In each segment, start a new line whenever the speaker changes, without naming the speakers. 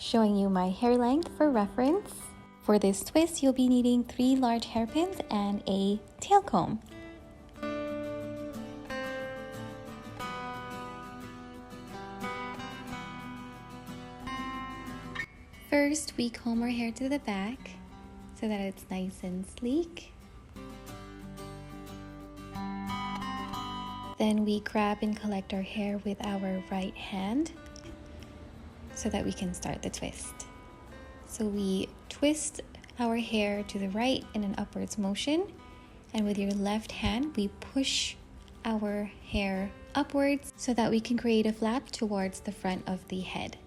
showing you my hair length for reference. For this twist, you'll be needing 3 large hairpins and a tail comb. First, we comb our hair to the back so that it's nice and sleek. Then we grab and collect our hair with our right hand so that we can start the twist. So we twist our hair to the right in an upwards motion, and with your left hand we push our hair upwards so that we can create a flap towards the front of the head.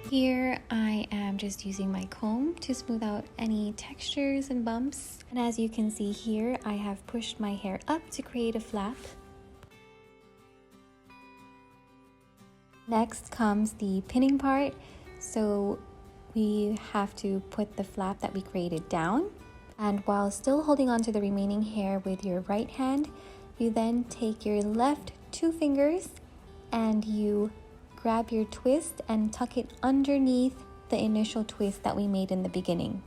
Here I am just using my comb to smooth out any textures and bumps. And as you can see here, I have pushed my hair up to create a flap. Next comes the pinning part. So we have to put the flap that we created down. And while still holding on to the remaining hair with your right hand, you then take your left 2 fingers and you grab your twist and tuck it underneath the initial twist that we made in the beginning.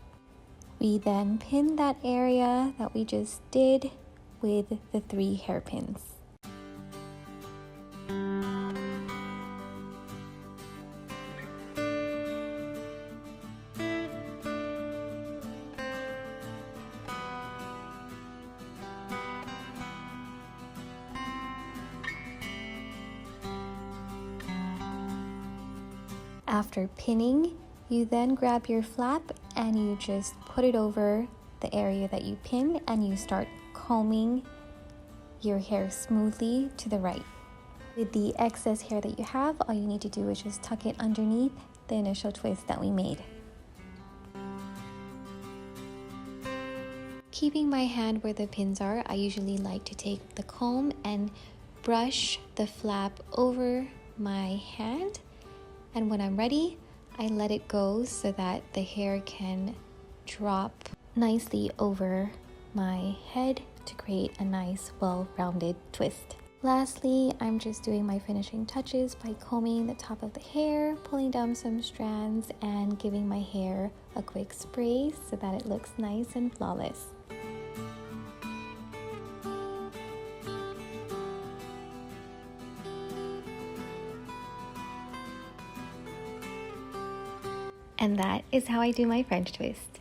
We then pin that area that we just did with the 3 hairpins. After pinning, you then grab your flap and you just put it over the area that you pin and you start combing your hair smoothly to the right. With the excess hair that you have, all you need to do is just tuck it underneath the initial twist that we made. Keeping my hand where the pins are, I usually like to take the comb and brush the flap over my hand. And when I'm ready, I let it go so that the hair can drop nicely over my head to create a nice, well-rounded twist. Lastly, I'm just doing my finishing touches by combing the top of the hair, pulling down some strands, and giving my hair a quick spray so that it looks nice and flawless. And that is how I do my French twist.